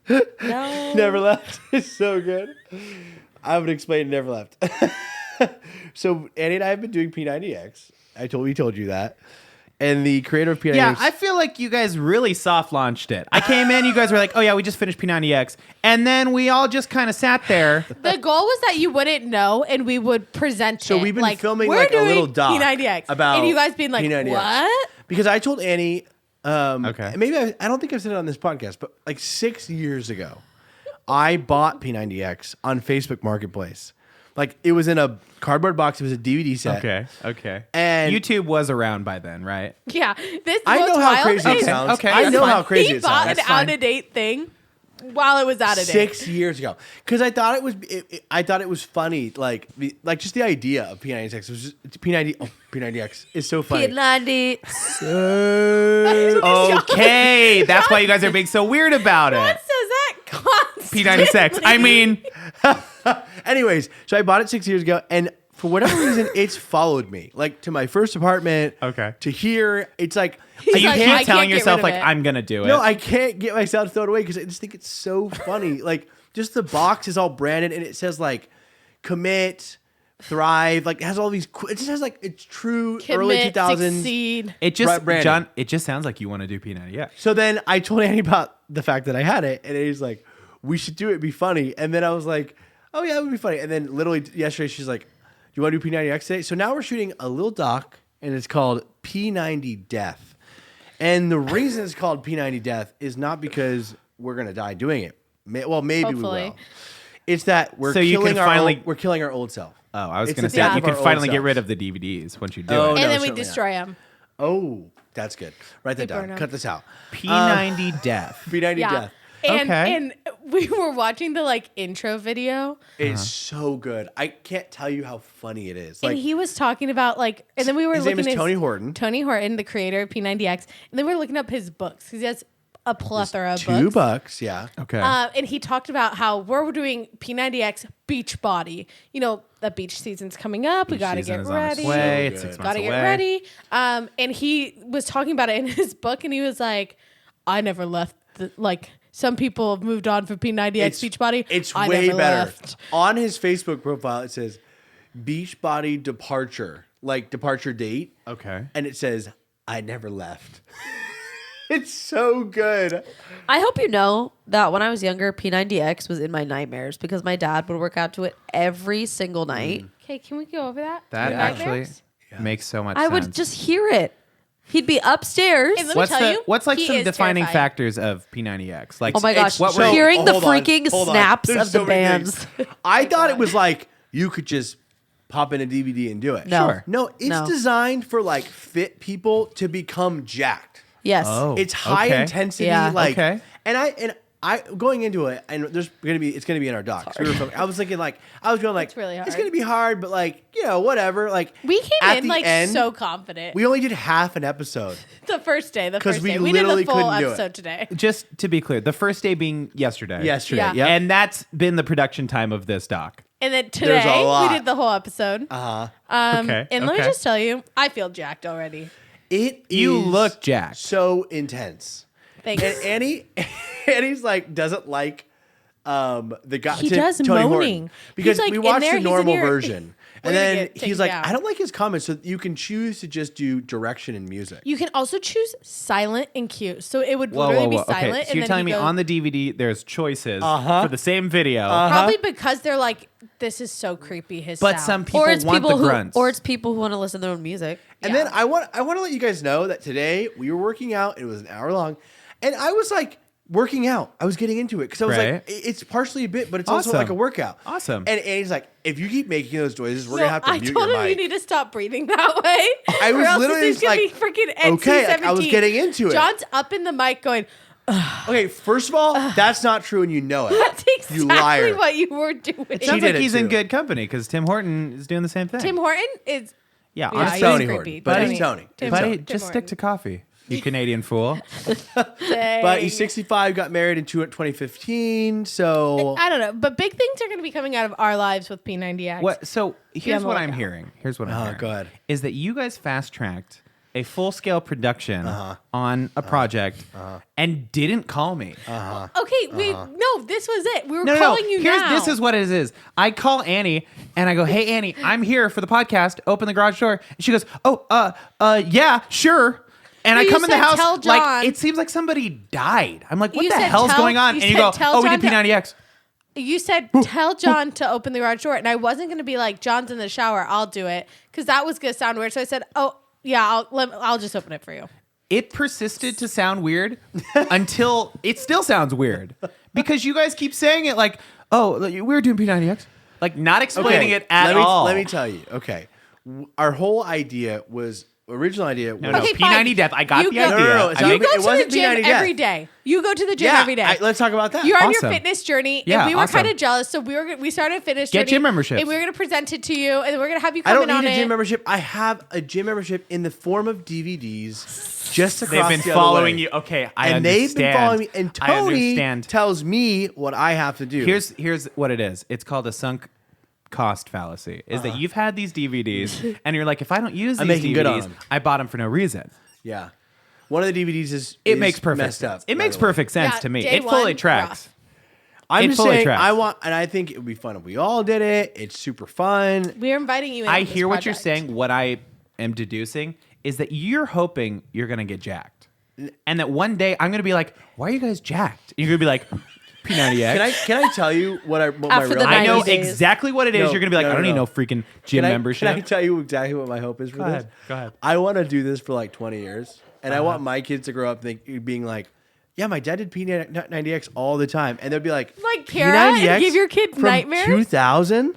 No. Never left. It's so good. I would explain Never Left. So Annie and I have been doing P90X. We told you that. And the creator of P90X. Yeah, I feel like you guys really soft launched it. I came in, you guys were like, oh yeah, we just finished P90X. And then we all just kind of sat there. The goal was that you wouldn't know, and we would present So it. we've been like, filming, we're like, a doing little doc P90X about and you guys being like, P90X. what? Because I told Annie, Okay. maybe I don't think I've said it on this podcast, but like 6 years ago, I bought P90X on Facebook Marketplace. Like it was in a cardboard box. It was a DVD set. Okay. And- YouTube was around by then, right? Yeah, this. I what's know how wild crazy it is sounds. Okay, I that's know fine. how crazy He it bought sounds. an That's fine. out of date thing while it was out of date. 6 years ago, because I thought I thought it was funny, like just the idea of P90X. It was just, P90X is so funny. P90. Okay, that's why you guys are being so weird about What it. says that constantly? P96. I mean, Anyways, so I bought it 6 years ago, and for whatever reason, it's followed me, like to my first apartment. Okay. To here, it's like He's you like, keep I telling can't get yourself rid like of it. I'm gonna do it. no, I can't get myself to throw it away because I just think it's so funny. Like just the box is all branded, and it says like commit, thrive, like it has all these. It just has like it's true early Commit, 2000s. succeed. It just Right, Brandon. John. It just sounds like you want to do P90X. So then I told Annie about the fact that I had it, and Annie's like, "We should do it. It'd be funny." And then I was like, "Oh yeah, it would be funny." And then literally yesterday, she's like, "Do you want to do P90X today? So now we're shooting a little doc, and it's called P90 Death. And the reason it's called P90 Death is not because we're going to die doing it. Well, maybe Hopefully. we will. It's that we're So you killing can finally- we're killing our old self. Oh, I was It's going to the say death you of can our old finally get selves. rid of the DVDs once you do Oh, it. And no, then we certainly destroy them. Oh, that's good. Write that They burn down. 'em. Cut this out. P90 Death. P90 Yeah. Death. And Okay. we were watching the like intro video, It's so good. I can't tell you how funny it is. Like, and he was talking about like, and then we were his looking name is at Tony Horton. Tony Horton, the creator of P90X, and then we were looking up his books because he has a plethora of $2, books. yeah. Okay. And he talked about how we're doing P90X beach body. You know, the beach season's coming up. We Beach got to season get is on its ready. way. So It's 6 good. months Got to away. get ready. And he was talking about it in his book, and he was like, I never left. Like, some people have moved on from P90X beach body. It's I way never better. left. On his Facebook profile, it says beach body departure, like departure date. Okay. And it says, I never left. It's so good. I hope you know that when I was younger, P90X was in my nightmares because my dad would work out to it every single night. Okay, can we go over that? That Your actually nightmares? makes so much I sense. would just hear it. He'd be upstairs. And let me What's tell you, what's like he some is defining terrifying. factors of P90X? Like, Oh my gosh! what So- were Hearing the hold on, freaking hold on. snaps There's of the so many bands. things. I thought it was like you could just pop in a DVD and do it. No. Sure. No, it's No. designed for like fit people to become jacked. Yes. Oh. It's high okay. intensity, Yeah. like, Okay. and I going into it, and it's gonna be in our docs. I was thinking like, I was going like, It's really hard. it's gonna be hard, but like, whatever. Like, We came at in the like end, so confident. we only did half an episode. The first day. 'Cause we We did literally the full couldn't do it. episode today. Just to be clear, the first day being yesterday. Yesterday, Yeah. yep. And that's been the production time of this doc. And then There's a today lot. we did the whole episode. Uh-huh. Okay, And let me okay. just tell you, I feel jacked already. It You is look jacked. so intense. Thanks. And Annie's like doesn't like the guy. He does Tony Horton, moaning. because He's, like, we in watched there, the he's in normal here- version, We're and gonna then get he's taken like, down. I don't like his comments, so you can choose to just do direction and music. You can also choose silent and cute. So it would Whoa, literally whoa, whoa. be silent. Okay, so and you're then telling me he goes, on the DVD there's choices Uh-huh. for the same video, probably because they're like, this is so creepy. His but sound. some people Or it's want people the who, grunts. or it's people who want to listen to their own music. And Yeah. then I want to let you guys know that today we were working out. It was an hour long, and I was like working out. I was getting into it because I was Right. like, it's partially a bit, but it's also Awesome. like a workout. Awesome. And Annie's like, if you keep making those noises, we're No, gonna have to I mute told your him mic. you need to stop breathing that way. I was or else literally this is gonna like, be freaking NC-17. okay, like, I was getting into it. John's up in the mic going, Okay, first of all, that's not true, and you know it. that's You exactly liar. what you were doing. it She sounds did like it he's in too. good company because Tim Horton is doing the same thing. Tim Horton is yeah, yeah, honestly, he's Tony creepy. Horton, but Tony. he's Tony. Tim buddy, Horton. just Tim stick to coffee, you Canadian fool. But he's 65, got married in 2015, so I don't know, but big things are going to be coming out of our lives with P90X. What? So here's on the what I'm lookout. hearing. Here's what I'm hearing. go ahead. Is that you guys fast tracked a full scale production on a project and didn't call me? Okay, no, this was it. We were No, calling you now. This is what it is. I call Annie and I go, "Hey Annie, I'm here for the podcast. Open the garage door." And she goes, "Oh, yeah, sure." And No, I you come in the said, house "Tell John." like it seems like somebody died. I'm like, "What You the said, hell's "Tell-" going on?" you And you said, go, "Tell "Oh, we John did to-" P90X." You said, "Tell John to open the garage door," and I wasn't going to be like, "John's in the shower. I'll do it," because that was going to sound weird. So I said, "Oh, yeah, I'll just open it for you." It persisted to sound weird until it still sounds weird because you guys keep saying it like, "Oh, we were doing P90X," like not explaining it at all. Let me tell you. Okay, our whole original idea was No, Okay, P90 fine. Death. I got You the go- idea. No, no, it's I not- mean, You go it to the wasn't gym P90 every Death. day. You go to the gym yeah, every day. let's talk about that. You're on Awesome. your fitness journey, Yeah, and we were awesome. kind of jealous. So we started a fitness Get journey. gym memberships. And we were going to present it to you, and we're going to have you I come don't in on need a it. gym membership. I have a gym membership in the form of DVDs just they've across been the other following way. you. Okay, I and understand. they've been following me. And I Tony understand. tells me what I have to do. Here's what it is. It's called a sunk cost fallacy. Is that you've had these DVDs and you're like, if I don't use I'm these making good on DVDs, them. I bought them for no reason. yeah. One of the DVDs is It makes perfect messed sense. up. It by makes the way. perfect sense Yeah, to me. day It fully one, tracks. rough. I'm It just fully saying. tracks. I think it would be fun if we all did it. It's super fun. We're inviting you in. I on this hear what you're project. saying. What I am deducing is that you're hoping you're going to get jacked. And that one day I'm going to be like, why are you guys jacked? And you're going to be like, P90X. Can I tell you what my After real the I know 90 days. exactly what it is. No, You're gonna be like, no, I don't no, need no. no freaking gym membership. Can I tell you exactly what my hope is for this? Go ahead. I want to do this for like 20 years, and I want my kids to grow up being like, yeah, my dad did P90X all the time, and they'll be like Cara, and P90X give your kid from nightmares. 2000.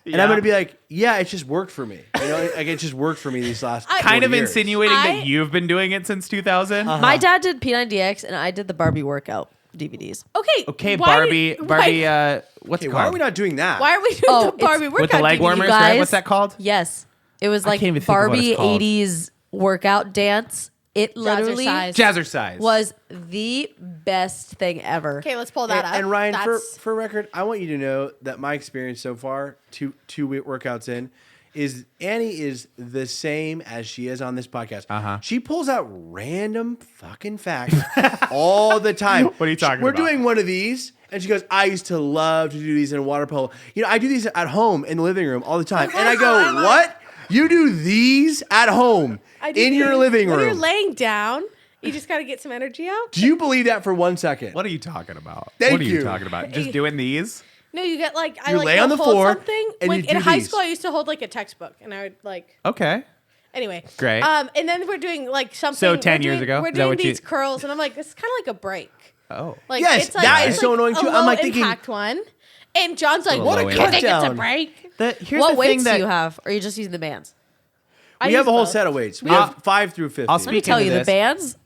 And I'm Yeah. gonna be like, yeah, it just worked for me. You know, like it just worked for me these last Kind 40 of years. insinuating I- that you've been doing it since 2000. My dad did P90X and I did the Barbie workout DVDs. Okay, why Barbie. did- Barbie. Why, What's Okay, it why are called? we not doing that? why are we doing Oh, the Barbie it's- workout? With the leg DVD? warmers, guys- right? What's that called? Yes. It was like can't even think of what Barbie it's called. 80s workout dance. It literally Jazzercise. Jazzercise. was the best thing ever. Okay, let's pull that up. And Ryan, That's- for record, I want you to know that my experience so far, two workouts in, is Annie is the same as she is on this podcast. Uh-huh. She pulls out random fucking facts all the time. What are you talking We're about? doing one of these, and she goes, I used to love to do these in water polo. You know, I do these at home in the living room all the time. And I go, what? You do these at home I do in your these. living When you're room? laying down, you just got to get some energy out. Do you believe that for 1 second? What are you talking about? Thank what are you you. talking about? Just doing these? No, you get like I You like lay will on the hold floor something. and Like you in do high these. school, I used to hold like a textbook, and I would like. Okay. Anyway, Great. And then we're doing like something. So 10 we're years doing- ago? we're Is that doing what you- these curls, and I'm like, it's kind of like a break. Oh. Like, Yes, it's like, that it's is so like annoying a too. I'm low like thinking- impact one, and John's like, Little what? low You think it's a impact. break? Here's What the thing weights that do you have? Or are you just using the bands? I We have use a whole both. set of weights. We I'll- have 5 through 50. I'll Let me speak tell into you, the this. bands,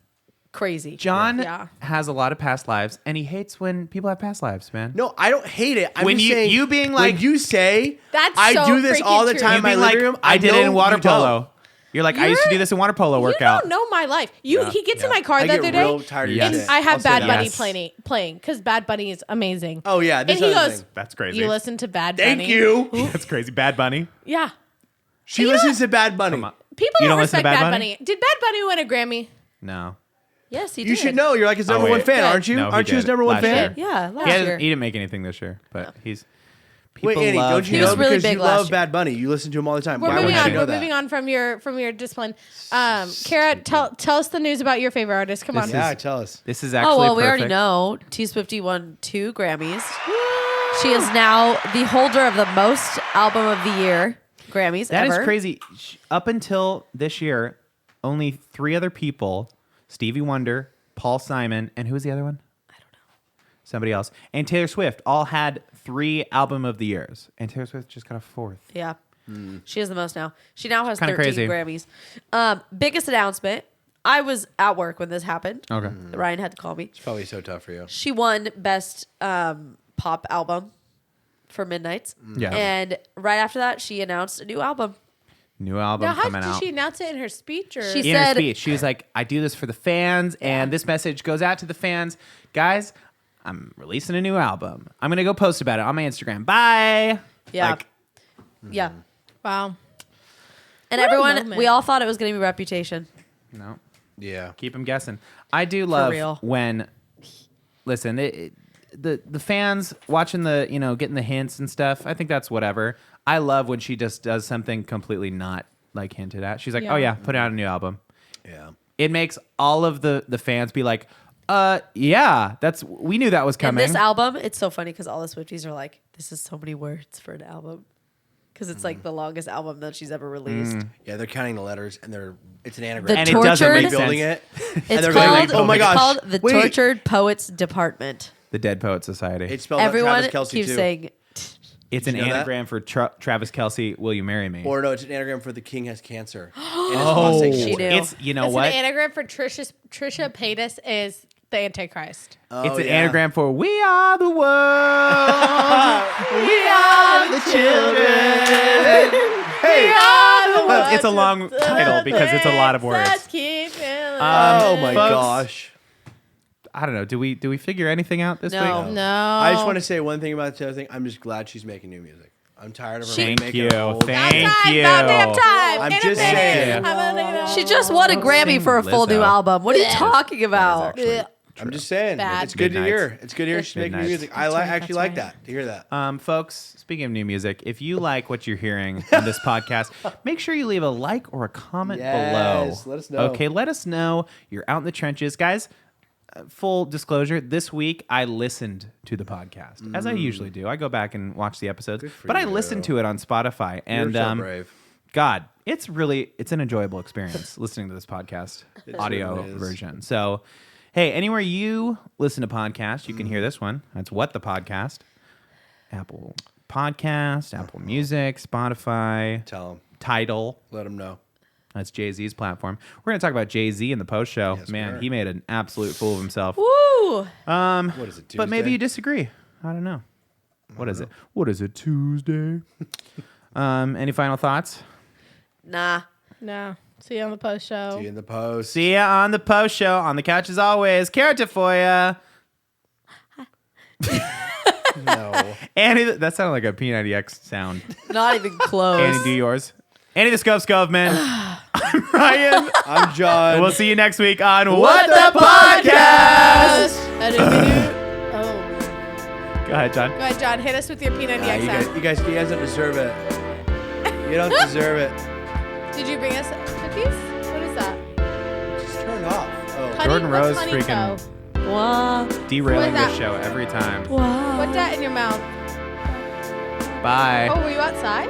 crazy. John Yeah. has a lot of past lives, and he hates when people have past lives, man. No, I don't hate it. I'm When just you- saying, you being like- when you say That's I so do this all the freaking true. time You in my being living like, room. I did it in water you don't. polo. You're like, I used to do this in water polo workout. You don't know my life. He gets in my car I the get other day, real tired of Yes. and this. I have I'll say Bad that. Bunny Yes. playing because Bad Bunny is amazing. Oh yeah, this And he other goes, thing. That's crazy. You listen to Bad Bunny? Thank you. That's crazy. Bad Bunny. Yeah. She You know listens to Bad Bunny. Come on. People You don't don't listen respect to Bad Bad Bunny? Bunny. Did Bad Bunny win a Grammy? No. Yes, he You did. should know. You're like his number wait. one fan, Good. aren't you? No, he aren't you his did number one last fan? year. Yeah, He, last hasn't- year. he didn't make anything this year, but he's. Wait, People Annie, love don't you He know was really because big you last love year. Bad Bunny? You listen to him all the time. We're Why moving wouldn't on. you know We're that? moving on from your discipline. Cara, tell us the news about your favorite artist. Come on. This Yeah, tell us. This is actually Oh, well, we perfect. already know T Swifty won 2 Grammys. She is now the holder of the most album of the year Grammys That is ever. crazy. Up until this year, only 3 other people: Stevie Wonder, Paul Simon, and who was the other one? I don't know. Somebody else. And Taylor Swift all had 3 album of the years, and Taylor Swift just got a 4th. Yeah. She has the most now. She now has Kinda 13 crazy. Grammys. Biggest announcement. I was at work when this happened. Okay. Ryan had to call me. It's probably so tough for you. She won best pop album for Midnights. Yeah. And right after that, she announced a new album. New album Now, how coming did out. she announce it in her speech? Or She In her said- speech, she was like, "I do this for the fans, and this message goes out to the fans, guys. I'm releasing a new album. I'm gonna go post about it on my Instagram. Bye." Yeah. Like, Yeah. wow. And What a everyone, moment. we all thought it was going to be Reputation. no. Yeah. Keep them guessing. I do love real. when, listen, the fans watching the, getting the hints and stuff. I think that's whatever. I love when she just does something completely not like hinted at. She's like, Yeah. oh yeah, put out a new album. Yeah. It makes all of the fans be like, yeah, we knew that was And coming. this album, it's so funny because all the Swifties are like, this is so many words for an album. Because it's like the longest album that she's ever released. Yeah, they're counting the letters, and it's an anagram. The and it doesn't tortured- make building sense. it. and It's they're called, like, oh my it's gosh, called the wait. Tortured Poets Department. The Dead Poet Society. It's spelled out Everyone Travis Kelce keeps too. saying, It's an you know that? anagram for Travis Kelce. Will you marry me? Or no, it's an anagram for the king has cancer. And it's oh, prostate She cancer. knew. it's It's what? an anagram for Trisha Paytas is the Antichrist. Oh, It's an yeah. anagram for "We are the world, we are the children." Hey, Well, it's a long title because it's a lot of words. Let's keep it oh my folks, gosh. I don't know. Do we figure anything out this No. week? No. I just want to say one thing about the other thing. I'm just glad she's making new music. I'm tired of her Thank making you. old. Thank you. Goddamn time. I'm In a just minute. saying. I'm gonna she just won a Grammy sing for a full Lizzo. new album. What are you talking about? actually I'm just saying. Bad. It's good to Midnights. hear. It's good to hear she's making new Midnights. music. I That's right, actually that's like right. that. To hear that. Folks, speaking of new music, if you like what you're hearing on this podcast, make sure you leave a like or a comment Yes, below. let us know. Okay, let us know. You're out in the trenches. Guys, full disclosure, this week I listened to the podcast as I usually do. I go back and watch the episodes, but I listened to it on Spotify, and You're so brave. God, it's an enjoyable experience listening to this podcast audio certainly is. version. So, hey, anywhere you listen to podcasts, you can hear this one. That's What the Podcast. Apple Podcast, Apple Music, Spotify, Tell him. Tidal. Let him know. That's Jay-Z's platform. We're going to talk about Jay-Z in the post show. Yes, Man, we are. he made an absolute fool of himself. Woo! What is it, Tuesday? But maybe you disagree. I don't know. What is it? What is it, Tuesday? Any final thoughts? Nah. No. See you on the post show. See you in the post. See ya on the post show. On the couch as always. Cara Tafolla. No. Annie, that sounded like a P90X sound. Not even close. Annie, do yours. Annie the Skovmand. I'm Ryan. I'm John. And we'll see you next week on What the Podcast. Oh. Go ahead, John. Go ahead, John. Hit us with your P90X Nah, sound. you guys don't deserve it. You don't deserve it. Did you bring us cookies? What is that? Just turn off. Oh. Honey, Jordan what's Rose honey freaking- toe? Wow. Derailing What is this show every time. Wow. Put that in your mouth. Bye. Oh, were you outside?